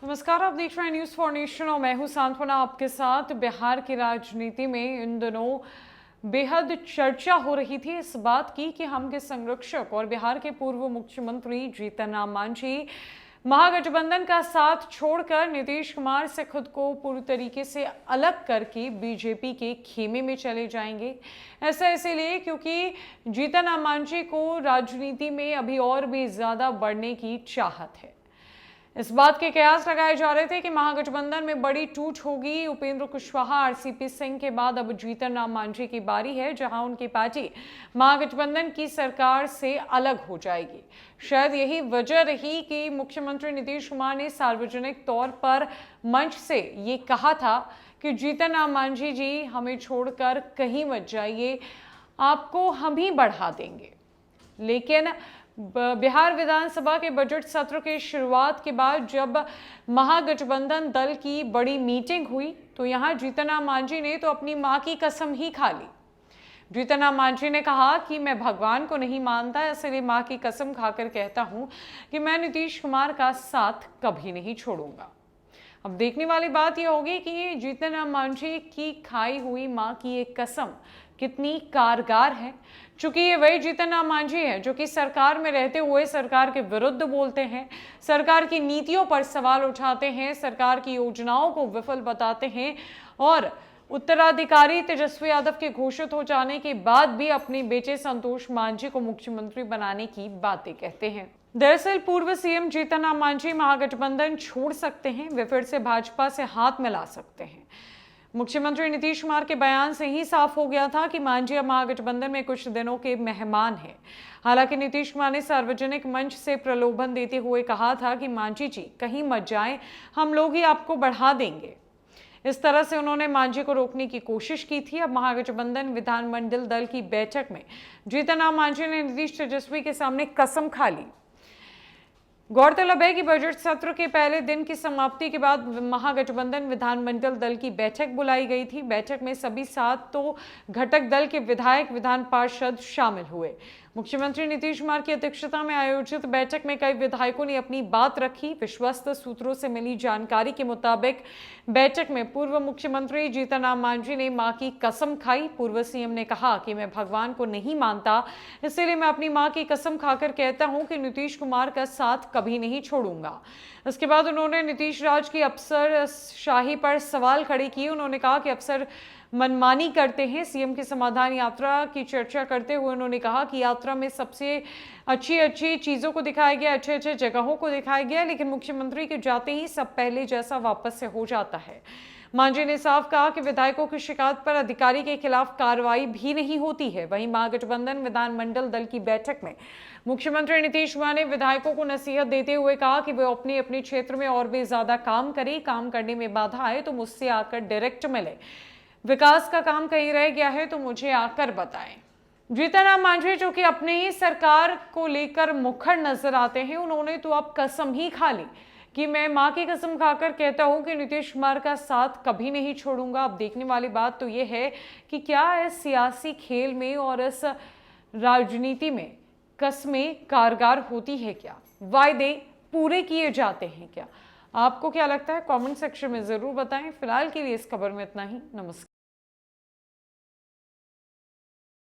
नमस्कार, आप देख रहे हैं न्यूज फॉर नेशन और मैं हूं सांत्वना आपके साथ। बिहार की राजनीति में इन दिनों बेहद चर्चा हो रही थी इस बात की कि हम के संरक्षक और बिहार के पूर्व मुख्यमंत्री जीतन राम मांझी महागठबंधन का साथ छोड़कर नीतीश कुमार से खुद को पूरी तरीके से अलग करके बीजेपी के खेमे में चले जाएंगे। ऐसा इसलिए क्योंकि जीतन राम मांझी को राजनीति में अभी और भी ज्यादा बढ़ने की चाहत है। इस बात के कयास लगाए जा रहे थे कि महागठबंधन में बड़ी टूट होगी। उपेंद्र कुशवाहा, आरसीपी सिंह के बाद अब जीतन राम मांझी की बारी है, जहां उनकी पार्टी महागठबंधन की सरकार से अलग हो जाएगी। शायद यही वजह रही कि मुख्यमंत्री नीतीश कुमार ने सार्वजनिक तौर पर मंच से ये कहा था कि जीतन राम मांझी जी, हमें छोड़कर कहीं मत जाइए, आपको हम ही बढ़ा देंगे। लेकिन बिहार विधानसभा के बजट सत्र की शुरुआत के बाद जब महागठबंधन दल की बड़ी मीटिंग हुई तो यहां जीतन राम मांझी ने तो अपनी मां की कसम ही खा ली। जीतन राम मांझी ने कहा कि मैं भगवान को नहीं मानता, इसलिए मां की कसम खाकर कहता हूं कि मैं नीतीश कुमार का साथ कभी नहीं छोड़ूंगा। अब देखने वाली बात यह होगी कि जीतन राम मांझी की खाई हुई मां की एक कसम कितनी कारगर है। चूंकि ये वही जीतन राम मांझी है जो कि सरकार में रहते हुए सरकार के विरुद्ध बोलते हैं, सरकार की नीतियों पर सवाल उठाते हैं, सरकार की योजनाओं को विफल बताते हैं और उत्तराधिकारी तेजस्वी यादव के घोषित हो जाने के बाद भी अपने बेटे संतोष मांझी को मुख्यमंत्री बनाने की बातें कहते हैं। दरअसल पूर्व सीएम जीतन राम मांझी महागठबंधन छोड़ सकते हैं, वे फिर से भाजपा से हाथ मिला सकते हैं। मुख्यमंत्री नीतीश कुमार के बयान से ही साफ हो गया था कि मांझी अब महागठबंधन में कुछ दिनों के मेहमान हैं। हालांकि नीतीश कुमार ने सार्वजनिक मंच से प्रलोभन देते हुए कहा था कि मांझी जी कहीं मत जाएं, हम लोग ही आपको बढ़ा देंगे। इस तरह से उन्होंने मांझी को रोकने की कोशिश की थी। अब महागठबंधन विधानमंडल दल की बैठक में जीतन राम मांझी ने नीतीश तेजस्वी के सामने कसम खा ली। गौरतलब है कि बजट सत्र के पहले दिन की समाप्ति के बाद महागठबंधन विधानमंडल दल की बैठक बुलाई गई थी। बैठक में सभी 7 तो घटक दल के विधायक, विधान पार्षद शामिल हुए। मुख्यमंत्री नीतीश कुमार की अध्यक्षता में आयोजित बैठक में कई विधायकों ने अपनी बात रखी। विश्वस्त सूत्रों से मिली जानकारी के मुताबिक बैठक में पूर्व मुख्यमंत्री जीतन राम मांझी ने मां की कसम खाई। पूर्व सीएम ने कहा कि मैं भगवान को नहीं मानता, इसलिए मैं अपनी मां की कसम खाकर कहता हूं कि नीतीश कुमार का साथ कभी नहीं छोड़ूंगा। इसके बाद उन्होंने नीतीश राज की अफसरशाही पर सवाल खड़े किए। उन्होंने कहा कि अफसर मनमानी करते हैं। सीएम की समाधान यात्रा की चर्चा करते हुए उन्होंने कहा कि यात्रा में सबसे अच्छी चीजों को दिखाया गया, अच्छे जगहों को दिखाया गया, लेकिन मुख्यमंत्री के जाते ही सब पहले जैसा वापस से हो जाता है। मांझी ने साफ कहा कि विधायकों की शिकायत पर अधिकारी के खिलाफ कार्रवाई भी नहीं होती है। वहीं महागठबंधन विधानमंडल दल की बैठक में मुख्यमंत्री नीतीश कुमार ने विधायकों को नसीहत देते हुए कहा कि वे अपने अपने क्षेत्र में और भी ज्यादा काम करें। काम करने में बाधा आए तो मुझसे आकर डायरेक्ट मिले। विकास का काम कहीं रह गया है तो मुझे आकर बताएं। जीतन राम मांझी जो कि अपने ही सरकार को लेकर मुखर नजर आते हैं, उन्होंने तो अब कसम ही खा ली कि मैं मां की कसम खाकर कहता हूं कि नीतीश कुमार का साथ कभी नहीं छोड़ूंगा। अब देखने वाली बात तो यह है कि क्या इस सियासी खेल में और इस राजनीति में कस्में कारगर होती है, क्या वायदे पूरे किए जाते हैं क्या? आपको क्या लगता है? कमेंट सेक्शन में जरूर बताएं। फिलहाल के लिए इस खबर में इतना ही। नमस्कार।